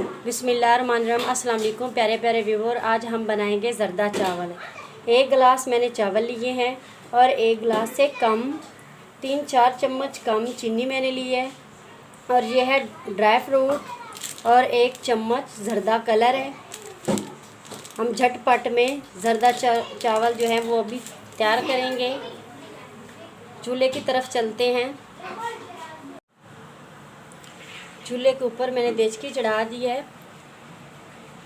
बिस्मिल्लाहिर्रहमानिर्रहीम। अस्सलाम वालेकुम प्यारे प्यारे व्यूअर। आज हम बनाएंगे ज़रदा चावल। 1 गिलास मैंने चावल लिए हैं और 1 गिलास से कम 3-4 चम्मच कम चीनी मैंने ली है। और ये है ड्राई फ्रूट और 1 चम्मच ज़रदा कलर है। हम झटपट में ज़रदा चावल जो है वो अभी तैयार करेंगे। चूल्हे की तरफ चलते हैं। चूल्हे के ऊपर मैंने देचकी चढ़ा दी है।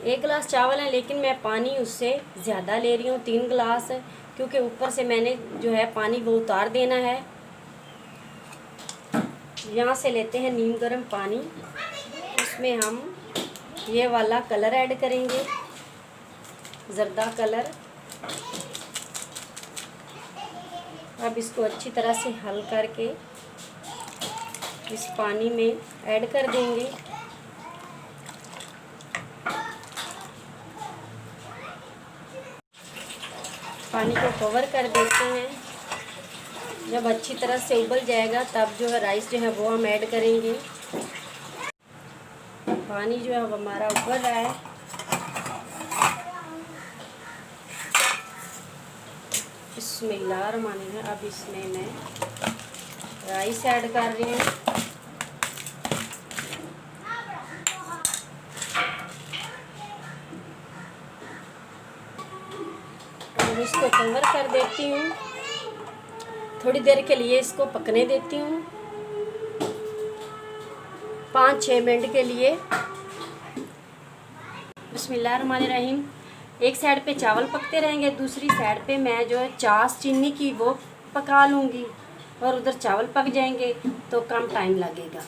1 गिलास चावल है लेकिन मैं पानी उससे ज़्यादा ले रही हूँ, 3 गिलास, क्योंकि ऊपर से मैंने जो है पानी वो उतार देना है। यहाँ से लेते हैं नीम गर्म पानी, उसमें हम ये वाला कलर ऐड करेंगे, ज़रदा कलर। अब इसको अच्छी तरह से हल करके इस पानी में ऐड कर देंगे। पानी को कवर कर देते हैं। जब अच्छी तरह से उबल जाएगा तब जो है राइस जो है वो हम ऐड करेंगे। पानी जो है वो हमारा उबल रहा है। बिस्मिल्लाहिर्रहमानिर्रहीम। अब इसमें मैं राइस ऐड कर रही हूँ। अब इसको कवर कर देती हूँ, थोड़ी देर के लिए इसको पकने देती हूँ, 5-6 मिनट के लिए। बिस्मिल्लाहिर्रहमानिर्रहीम। एक साइड पे चावल पकते रहेंगे, दूसरी साइड पे मैं जो है चाश चीनी की वो पका लूँगी और उधर चावल पक जाएंगे तो कम टाइम लगेगा।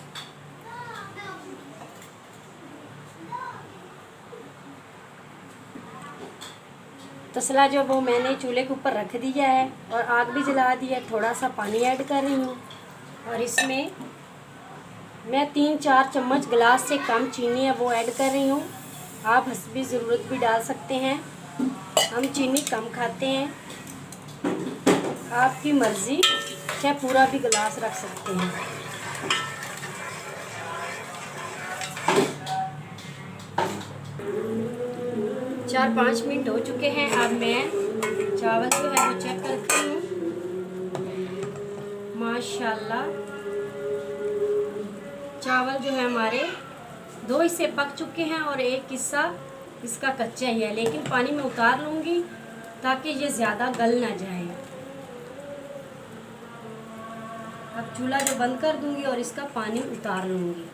तसला जो वो मैंने चूल्हे के ऊपर रख दिया है और आग भी जला दी है। थोड़ा सा पानी ऐड कर रही हूँ और इसमें मैं 3-4 चम्मच गिलास से कम चीनी है वो ऐड कर रही हूँ। आप हस्बी ज़रूरत भी डाल सकते हैं, हम चीनी कम खाते हैं। आपकी मर्ज़ी, चाहे पूरा भी गिलास रख सकते हैं। चार 5 मिनट हो चुके हैं। अब मैं चावल जो है वो चेक करती हूँ। माशाल्लाह चावल जो है हमारे 2 हिस्से पक चुके हैं और 1 हिस्सा इसका कच्चा ही है, लेकिन पानी में उतार लूँगी ताकि ये ज़्यादा गल ना जाए। अब चूल्हा जो बंद कर दूँगी और इसका पानी उतार लूँगी।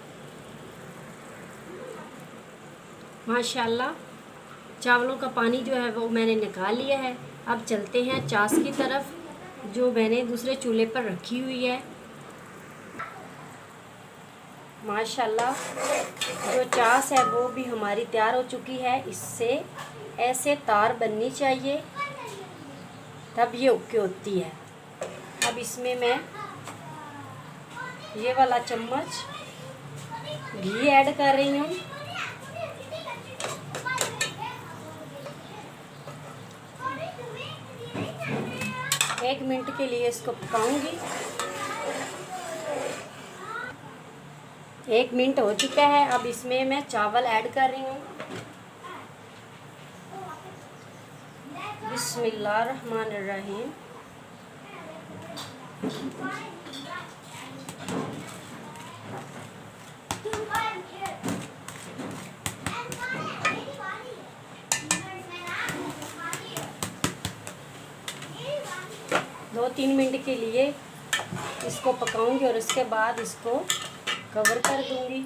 माशाल्लाह चावलों का पानी जो है वो मैंने निकाल लिया है। अब चलते हैं चाश की तरफ जो मैंने दूसरे चूल्हे पर रखी हुई है। माशाल्लाह जो चाश है वो भी हमारी तैयार हो चुकी है। इससे ऐसे तार बननी चाहिए तब ये ओके होती है। अब इसमें मैं ये वाला चम्मच घी ऐड कर रही हूँ। एक मिनट के लिए इसको पकाऊंगी। 1 मिनट हो चुका है। अब इसमें मैं चावल ऐड कर रही हूँ। बिस्मिल्लाहिर्रहमानिर्रहीम। दो 3 मिनट के लिए इसको पकाऊंगी और उसके बाद इसको कवर कर दूंगी।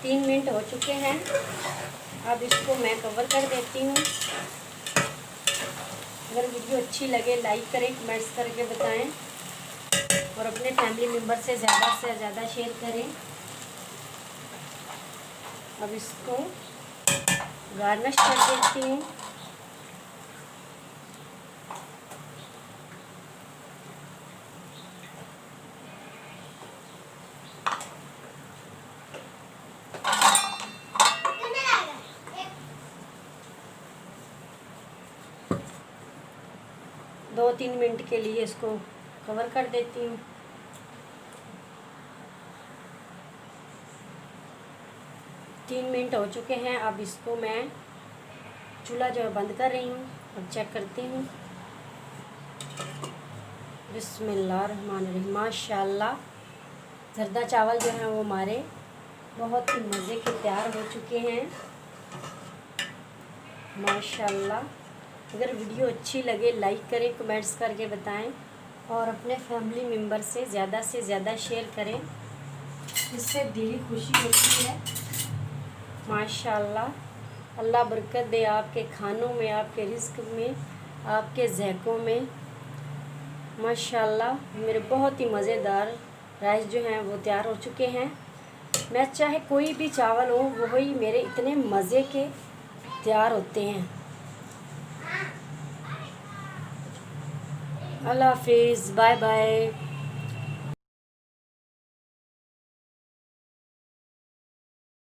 3 मिनट हो चुके हैं। अब इसको मैं कवर कर देती हूँ। अगर वीडियो अच्छी लगे लाइक करें, कमेंट्स करके बताएं और अपने फैमिली मेम्बर से ज़्यादा शेयर करें। अब इसको गार्निश कर देती हूँ। दो 3 मिनट के लिए इसको कवर कर देती हूँ। 3 मिनट हो चुके हैं। अब इसको मैं चूल्हा जो है बंद कर रही हूँ। अब चेक करती हूँ। बिस्मिल्लाहिर्रहमानिर्रहीम। माशाल्लाह जर्दा चावल जो हैं वो हमारे बहुत ही मज़े के तैयार हो चुके हैं माशाल्लाह। अगर वीडियो अच्छी लगे लाइक करें, कमेंट्स करके बताएं और अपने फैमिली मेम्बर से ज़्यादा शेयर करें, इससे दिली खुशी होती है माशाल्लाह। अल्लाह बरकत दे आपके खानों में, आपके रिस्क में, आपके ज़ैक़ों में माशाल्लाह। मेरे बहुत ही मज़ेदार राइस जो हैं वो तैयार हो चुके हैं। मैं चाहे कोई भी चावल हो वही मेरे इतने मज़े के तैयार होते हैं। अल्लाह हाफिज़, बाय बाय।